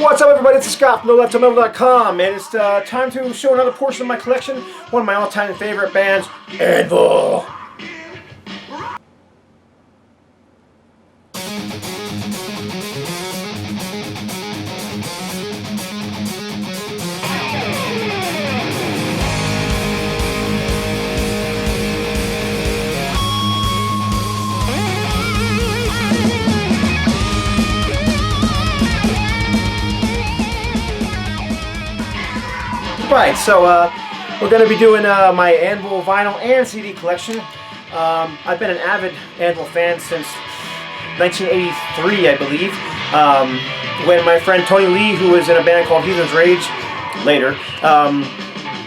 What's up, everybody? It's Scott from NoLeftToMetal.com, and it's time to show another portion of my collection. One of my all-time favorite bands, Anvil. Right, so we're going to be doing my Anvil vinyl and CD collection. I've been an avid Anvil fan since 1983, I believe, when my friend Tony Lee, who was in a band called Heathen's Rage, later,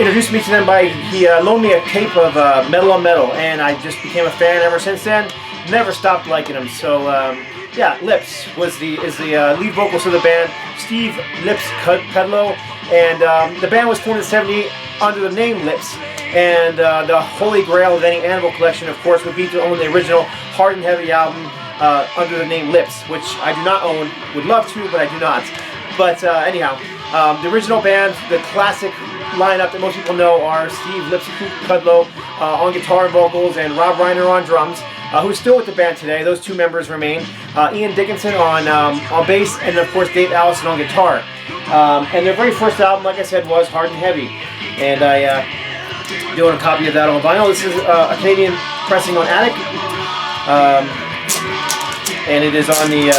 introduced me to them he loaned me a tape of Metal on Metal, and I just became a fan ever since then. Never stopped liking them. So yeah, Lips is the lead vocalist of the band, Steve Lips Kudlow. And the band was formed in '78 under the name Lips, and the holy grail of any Anvil collection, of course, would be to own the original Hard and Heavy album under the name Lips, which I do not own. Would love to, but I do not. But anyhow, the original band, the classic lineup that most people know, are Steve Lips Kudlow on guitar and vocals, and Rob Reiner on drums, who's still with the band today. Those two members remain. Ian Dickinson on bass, and of course Dave Allison on guitar. And their very first album, like I said, was Hard and Heavy, and I doing a copy of that on vinyl. This is a Canadian pressing on Attic, and it is on the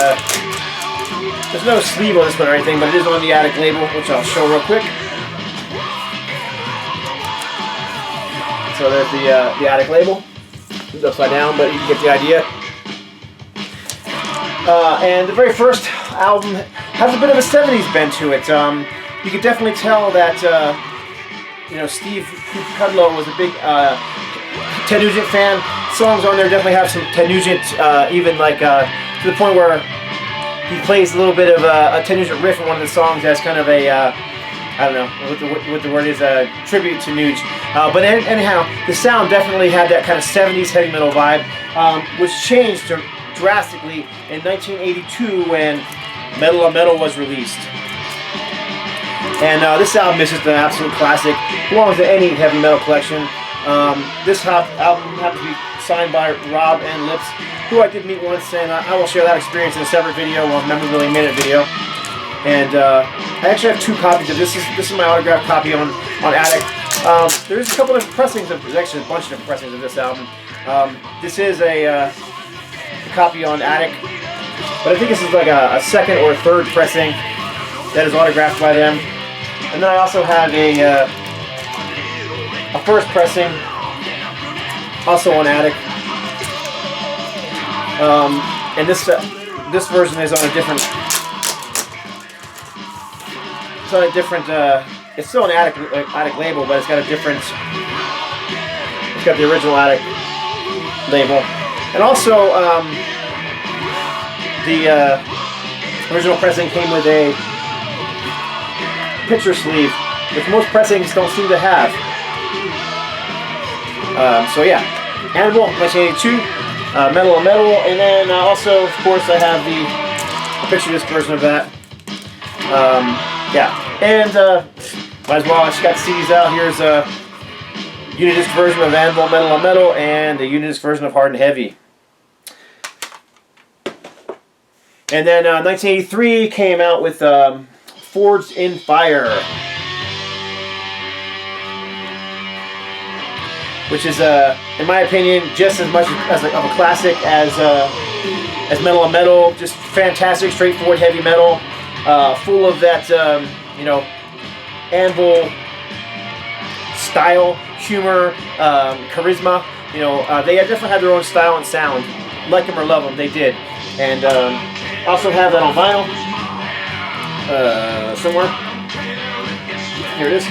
there's no sleeve on this one or anything, but it is on the Attic label, which I'll show real quick. So there's the Attic label. It's upside down, but you can get the idea. And the very first album has a bit of a 70s bend to it. You can definitely tell that Steve Kudlow was a big Ted Nugent fan. Songs on there definitely have some Ted Nugent, even like to the point where he plays a little bit of a Ted Nugent riff in one of the songs as kind of a I don't know what the word is, a tribute to Nuge. But anyhow, the sound definitely had that kind of 70s heavy metal vibe, which changed drastically in 1982 when Metal on Metal was released. And this album is just an absolute classic. Belongs to any heavy metal collection. This album happens to be signed by Rob and Lips, who I did meet once, and I will share that experience in a separate video, a Memorabilia Minute video. And I actually have two copies of this. This is my autographed copy on Attic. There's a couple of pressings there's actually a bunch of different pressings of this album. This is a copy on Attic, but I think this is like a second or third pressing that is autographed by them. And then I also have a first pressing, also on Attic. And this version is on a different. It's on a different. It's still an Attic label, but it's got a different. It's got the original Attic label, and also the original pressing came with a picture sleeve, which most pressings don't seem to have. So yeah, Anvil, 1982, Metal on Metal, and then also, of course, I have the picture disc version of that. Yeah, and might as well, I just got CDs out. Here's a Unidisc version of Anvil, Metal on Metal, and a Unidisc version of Hard and Heavy. And then 1983 came out with Forged in Fire, which is, in my opinion, just as much of a classic as Metal on Metal. Just fantastic, straightforward heavy metal, full of that Anvil style, humor, charisma. They definitely had their own style and sound. Like them or love them, they did. And also have that on vinyl somewhere. Here it is.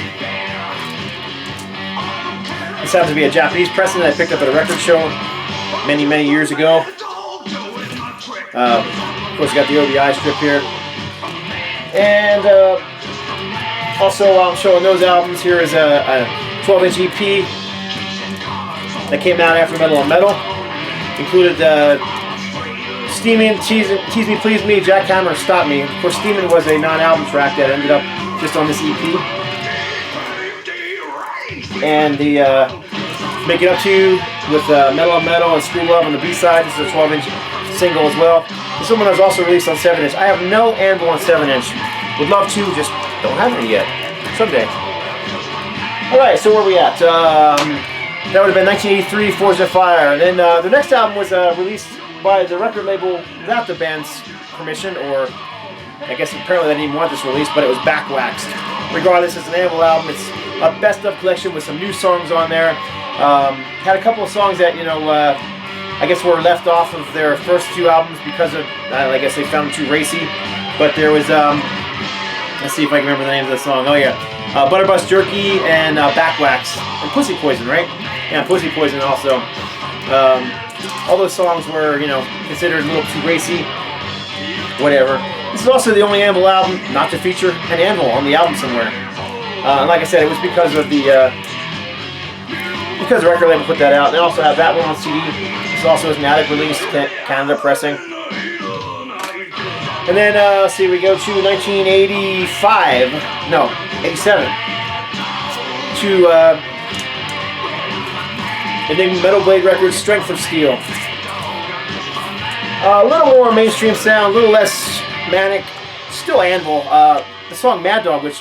This happens to be a Japanese pressing that I picked up at a record show many years ago. Of course, you got the OBI strip here. And also, while I'm showing those albums, here is a 12-inch EP that came out after Metal on Metal. Included Steamin', Tease Me, Please Me, Jackhammer, Stop Me. Of course, Steamin' was a non-album track that ended up just on this EP. And the Make It Up To You with Metal on Metal and School Love on the B-side. This is a 12-inch single as well. This one was also released on 7-inch. I have no Anvil on 7-inch. Would love to, just don't have any yet. Someday. Alright, so where are we at? That would have been 1983, Forged in Fire. And then the next album was released by the record label without the band's permission, or I guess apparently they didn't even want this release, but it was BACKWAXED. Regardless, it's an Anvil album. It's a best of collection with some new songs on there. Had a couple of songs that, you know, I guess were left off of their first two albums because of, I guess they found them too racy. But there was, let's see if I can remember the name of the song. Oh yeah, Butterbus Jerky and Backwax and Pussy Poison, right? Yeah, Pussy Poison also. All those songs were, you know, considered a little too racy. Whatever. This is also the only Anvil album not to feature an Anvil on the album somewhere. And like I said, it was because of the record label put that out. They also have that one on CD. This also is an attic release, Canada pressing. And then, let's see, we go to 1985, no, 87, to Enigma Metal Blade Records, Strength of Steel. A little more mainstream sound, a little less manic, still Anvil. The song Mad Dog, which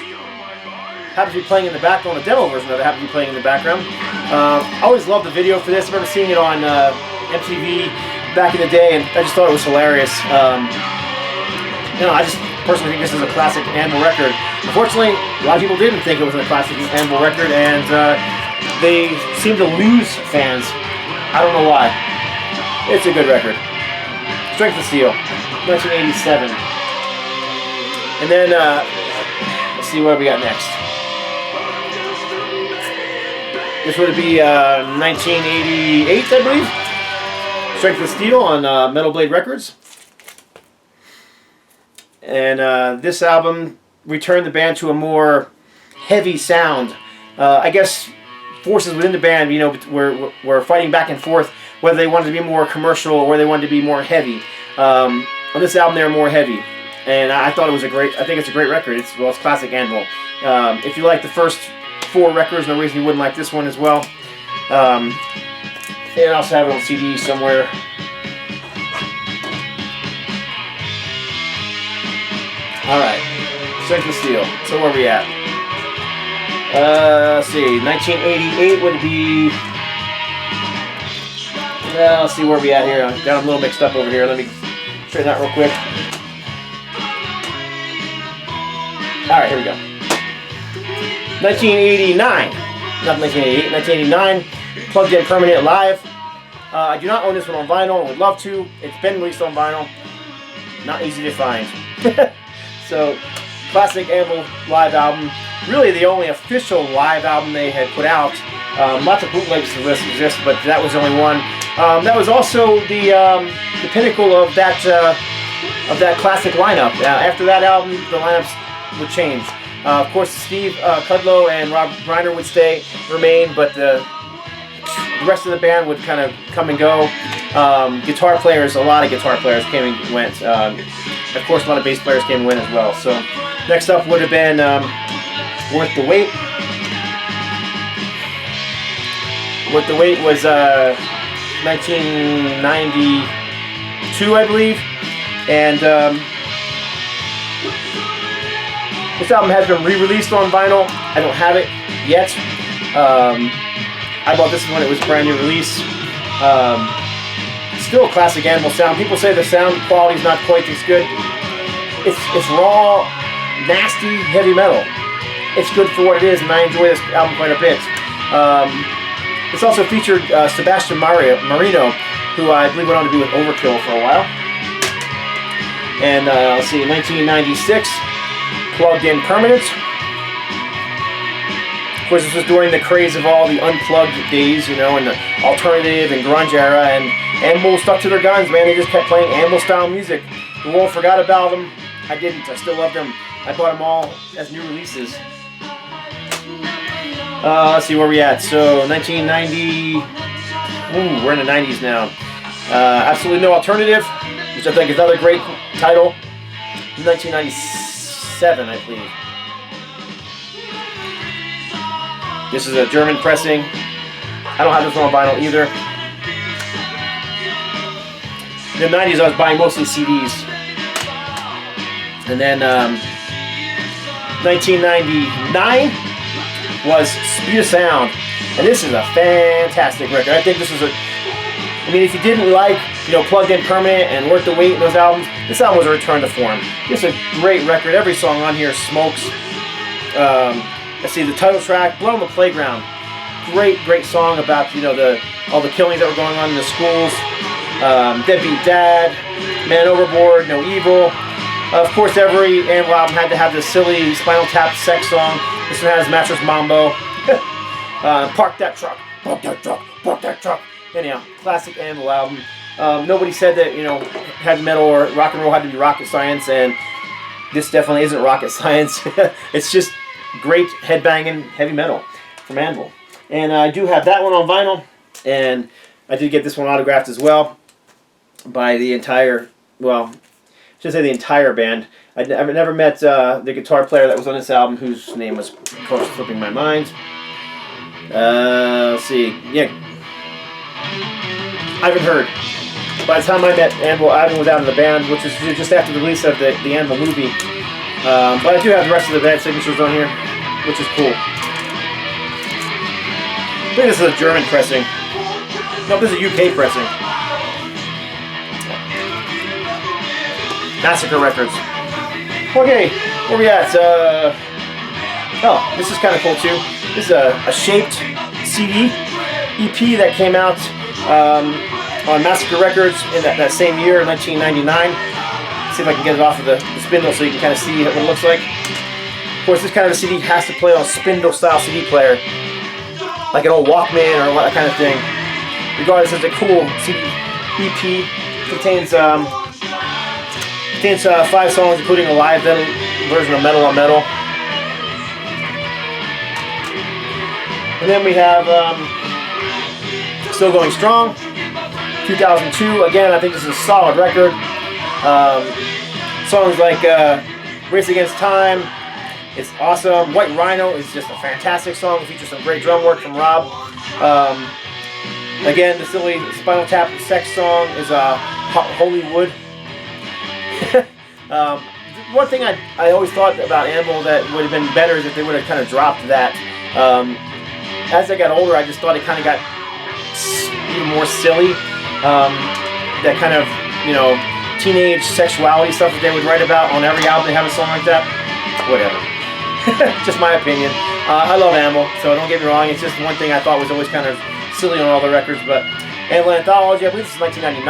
happens to be playing in the background, the demo version of it happens to be playing in the background. I always loved the video for this. I remember seeing it on MTV back in the day, and I just thought it was hilarious. You know, I just personally think this is a classic Anvil record. Unfortunately, a lot of people didn't think it was a classic Anvil record, and they seem to lose fans. I don't know why. It's a good record. Strength of Steel, 1987. And then, let's see what we got next. This would be 1988, I believe. Strength of Steel on Metal Blade Records. And this album returned the band to a more heavy sound. I guess forces within the band, you know, were fighting back and forth whether they wanted to be more commercial or whether they wanted to be more heavy. On this album, they were more heavy, and I thought it was a great. I think it's a great record. It's classic Anvil. If you like the first 4 records, no reason you wouldn't like this one as well. They also have it on CD somewhere. Alright, Strength of Steel. So where are we at? Let's see, 1988 would be... Well, let's see where we at here. I got a little mixed up over here. Let me straighten that real quick. Alright, here we go. 1989. Not 1988, 1989. Plugged In Permanent Live. I do not own this one on vinyl. I would love to. It's been released on vinyl. Not easy to find. So, classic Anvil live album. Really the only official live album they had put out. Lots of bootlegs exist, but that was the only one. That was also the pinnacle of that classic lineup. After that album, the lineups would change. Of course, Steve Kudlow and Rob Reiner would remain, but the rest of the band would kind of come and go. Guitar players, a lot of guitar players came and went. Of course, a lot of bass players came and went as well. So, next up would have been Worth the Wait. Worth the Wait was 1992, I believe. And this album has been re-released on vinyl. I don't have it yet. I bought this when it was a brand new release. Still a classic Anvil sound. People say the sound quality is not quite as good. It's raw, nasty, heavy metal. It's good for what it is, and I enjoy this album quite a bit. This also featured Sebastian Marino, who I believe went on to be with Overkill for a while. And let's see, 1996, Plugged In Permanent. Of course, this was during the craze of all the unplugged days, you know, and the alternative and grunge era, and Anvil stuck to their guns, man. They just kept playing Anvil-style music. The world forgot about them. I didn't. I still loved them. I bought them all as new releases. Let's see where we at. So, 1990... Ooh, we're in the 90s now. Absolutely No Alternative, which which I think is another great title. 1997, I believe. This is a German pressing. I don't have this one on vinyl either. In the 90s, I was buying mostly CDs. And then 1999 was Speed of Sound. And this is a fantastic record. I think this is I mean, if you didn't like, you know, Plugged In Permanent and Worth the Wait in those albums, this album was a return to form. It's a great record. Every song on here smokes. Let's see, the title track, Blood on the Playground. Great, great song about, you know, all the killings that were going on in the schools. Deadbeat Dad, Man Overboard, No Evil. Of course, every Anvil album had to have this silly Spinal Tap sex song. This one has Mattress Mambo. Park That Truck, Park That Truck, Park That Truck. Anyhow, classic Anvil album. Nobody said that, you know, heavy metal or rock and roll had to be rocket science, and this definitely isn't rocket science. It's just great headbanging heavy metal from Anvil. And I do have that one on vinyl, and I did get this one autographed as well by the entire, well, I should say the entire band. I've never met the guitar player that was on this album, whose name was, of course, slipping my mind. Let's see, yeah, Ivan Hurd. By the time I met Anvil, Ivan was out of the band, which was just after the release of the Anvil movie. But I do have the rest of the band signatures on here, which is cool. I think this is a German pressing. No, this is a UK pressing. Massacre Records. Okay, where we at? Oh, this is kind of cool too. This is a shaped CD EP that came out on Massacre Records in that same year, 1999. See if I can get it off of the spindle so you can kind of see what it looks like. Of course, this kind of a CD has to play on a spindle-style CD player, like an old Walkman or that kind of thing. Regardless, it's a cool CD EP. Contains 5 songs, including a live version of Metal on Metal. And then we have Still Going Strong, 2002. Again, I think this is a solid record. Songs like Race Against Time, it's awesome. White Rhino is just a fantastic song. It features some great drum work from Rob. Again, the silly Spinal Tap sex song is Hollywood. One thing I always thought about Anvil that would have been better is if they would have kind of dropped that. As I got older, I just thought it kind of got even more silly. That kind of, you know, teenage sexuality stuff that they would write about on every album. They have a song like that. Whatever. Just my opinion. I love Anvil, so don't get me wrong. It's just one thing I thought was always kind of silly on all the records. But Anvil Anthology, I believe this is 1999.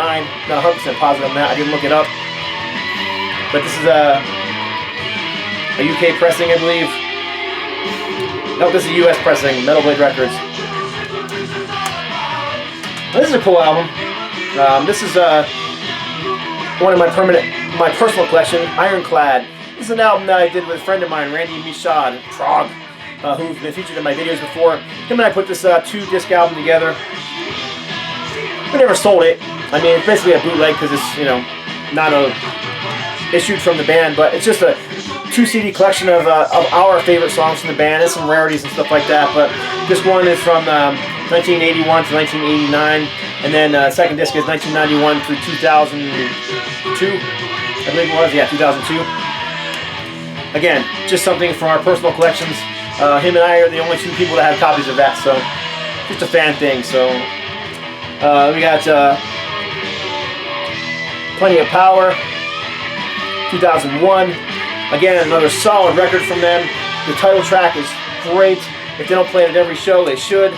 Not 100% positive on that. I didn't look it up. But this is a UK pressing, I believe. No, this is a US pressing, Metal Blade Records. This is a cool album. This is one of my personal collection, Ironclad. This is an album that I did with a friend of mine, Randy Michaud, Trog, who's been featured in my videos before. Him and I put this 2-disc album together. We never sold it. I mean, it's basically a bootleg because it's, you know, not issued from the band, but it's just a 2-CD collection of our favorite songs from the band and some rarities and stuff like that. But this one is from 1981 to 1989, and then second disc is 1991 through 2002, I believe it was. Yeah, 2002. Again, just something from our personal collections. Him and I are the only 2 people that have copies of that, so just a fan thing. So we got Plenty of Power, 2001. Again, another solid record from them. The title track is great. If they don't play it at every show, they should.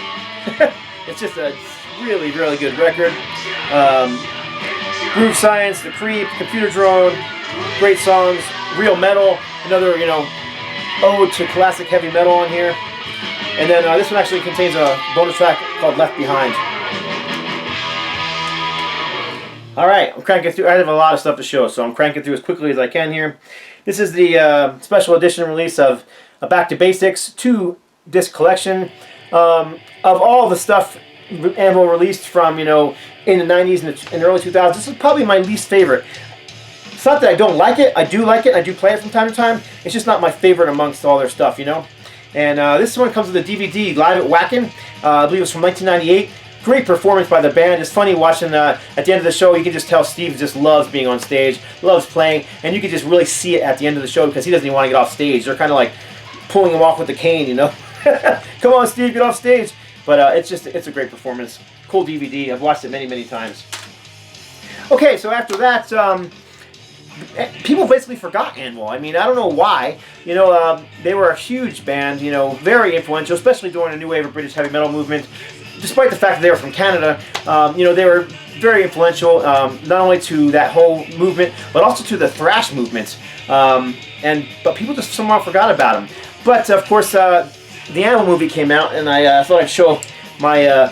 It's just a really, really good record. Groove Science, The Creep, Computer Drone, great songs. Real Metal, another, you know, ode to classic heavy metal on here. And then this one actually contains a bonus track called Left Behind. Alright, I'm cranking through. I have a lot of stuff to show, so I'm cranking through as quickly as I can here. This is the special edition release of a Back to Basics 2-disc collection. Of all the stuff Anvil released from, you know, in the 90s and the early 2000s. This is probably my least favorite. It's not that I don't like it. I do like it. I do play it from time to time. It's just not my favorite amongst all their stuff, you know. And this one comes with a DVD, Live at Whackin'. I believe it was from 1998. Great performance by the band. It's funny watching at the end of the show, you can just tell Steve just loves being on stage, loves playing, and you can just really see it at the end of the show because he doesn't even want to get off stage. They're kind of like pulling him off with the cane, you know. Come on, Steve, get off stage. But it's a great performance. Cool DVD. I've watched it many, many times. Okay, so after that, people basically forgot Anvil. I mean, I don't know why. You know, they were a huge band, you know, very influential, especially during the new wave of British heavy metal movement. Despite the fact that they were from Canada, you know, they were very influential, not only to that whole movement, but also to the thrash movement. But people just somehow forgot about them. But, of course, the Anvil movie came out, and I thought I'd show my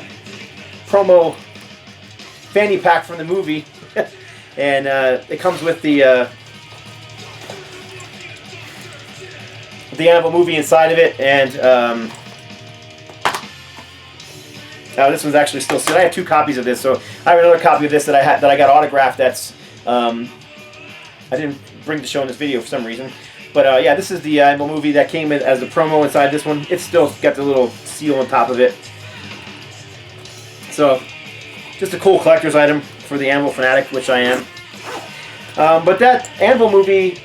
promo fanny pack from the movie. And it comes with the Anvil movie inside of it, and this one's actually still sealed. I have 2 copies of this, so I have another copy of this that I got autographed. That's I didn't bring to show in this video for some reason, but yeah, this is the Anvil movie that came in as the promo inside this one. It's still got the little seal on top of it, so just a cool collector's item for the Anvil fanatic, which I am. But that Anvil movie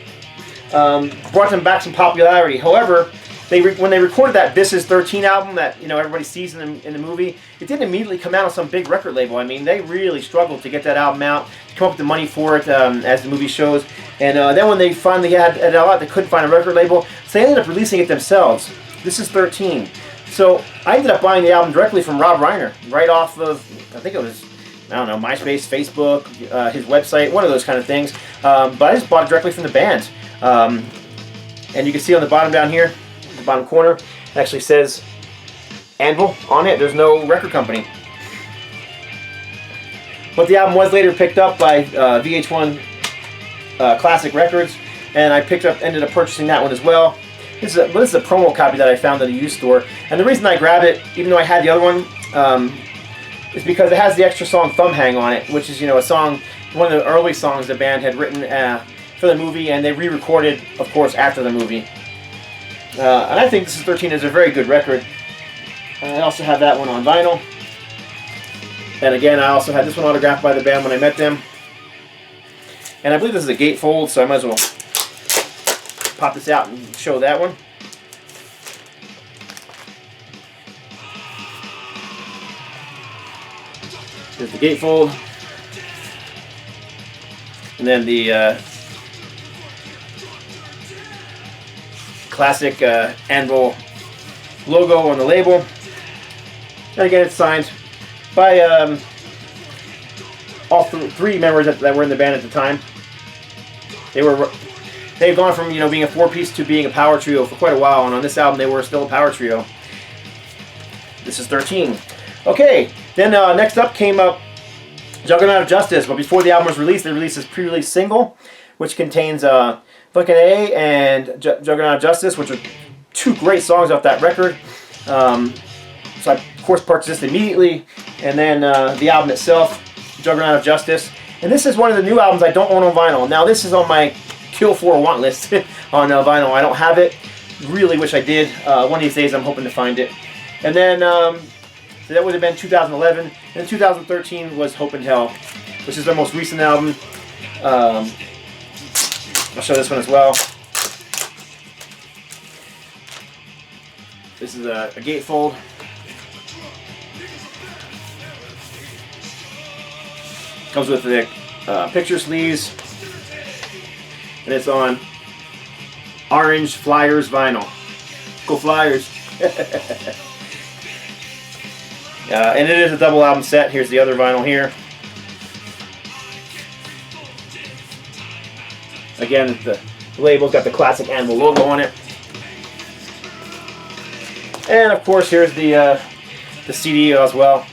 brought them back some popularity. However, when they recorded that This Is 13 album that, you know, everybody sees in the movie, it didn't immediately come out on some big record label. I mean, they really struggled to get that album out, come up with the money for it, as the movie shows. And then when they finally had it out, they couldn't find a record label, so they ended up releasing it themselves. This Is 13. So I ended up buying the album directly from Rob Reiner, right off of, I think it was, I don't know, MySpace, Facebook, his website, one of those kind of things. But I just bought it directly from the band. And you can see on the bottom down here, the bottom corner, it actually says Anvil on it. There's no record company. But the album was later picked up by VH1 Classic Records, and I ended up purchasing that one as well. This is a promo copy that I found at a used store, and the reason I grabbed it, even though I had the other one, is because it has the extra song "Thumb Hang" on it, which is, you know, a song, one of the early songs the band had written for the movie, and they re-recorded, of course, after the movie. And I think This Is 13 is a very good record. I also have that one on vinyl. And again, I also had this one autographed by the band when I met them. And I believe this is a gatefold, so I might as well pop this out and show that one. There's the gatefold. And then the classic Anvil logo on the label. And again, it's signed by all 3 members that were in the band at the time. They've gone from, you know, being a 4-piece to being a power trio for quite a while, and on this album they were still a power trio. This Is 13. Okay, then next up came up Juggernaut of Justice, but before the album was released, they released this pre-release single, which contains Fucking A and Juggernaut of Justice, which are 2 great songs off that record. So I, of course, purchased this immediately, and then the album itself, Juggernaut of Justice. And this is one of the new albums I don't own on vinyl. Now, this is on my Kill For Want list on vinyl. I don't have it. Really wish I did. One of these days, I'm hoping to find it. And then, so that would have been 2011. And then 2013 was Hope and Hell, which is their most recent album. I'll show this one as well. This is a gatefold. Comes with the picture sleeves, and it's on orange Flyers vinyl. Go Flyers! And it is a double album set. Here's the other vinyl here. Again, the label's got the classic Anvil logo on it. And of course, here's the CD as well.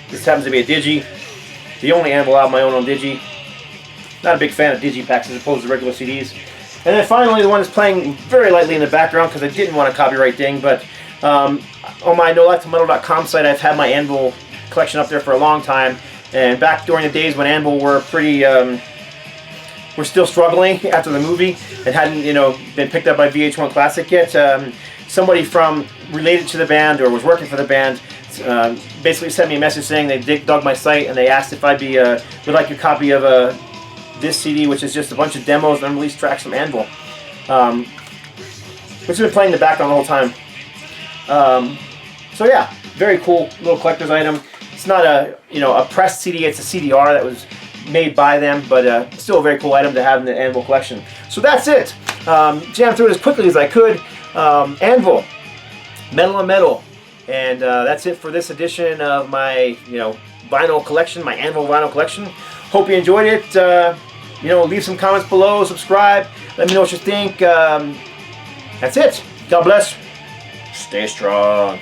This happens to be a Digi. The only Anvil album I own on Digi. Not a big fan of Digipacks as opposed to regular CDs. And then finally, the one that's playing very lightly in the background because I didn't want a copyright ding, but on my NoLifeToMetal.com site, I've had my Anvil collection up there for a long time. And back during the days when Anvil were pretty, were still struggling after the movie and hadn't, you know, been picked up by VH1 Classic yet. Somebody from related to the band or was working for the band basically sent me a message saying they dug my site and they asked if I'd be would like a copy of this CD, which is just a bunch of demos and unreleased tracks from Anvil, which has been playing in the background the whole time. So yeah, very cool little collector's item. It's not a, you know, a pressed CD, it's a CDR that was made by them, but still a very cool item to have in the Anvil collection. So that's it. Jammed through it as quickly as I could. Anvil, metal on metal, and that's it for this edition of my, you know, vinyl collection, my Anvil vinyl collection. Hope you enjoyed it. You know, leave some comments below, subscribe, let me know what you think. That's it. God bless. Stay strong.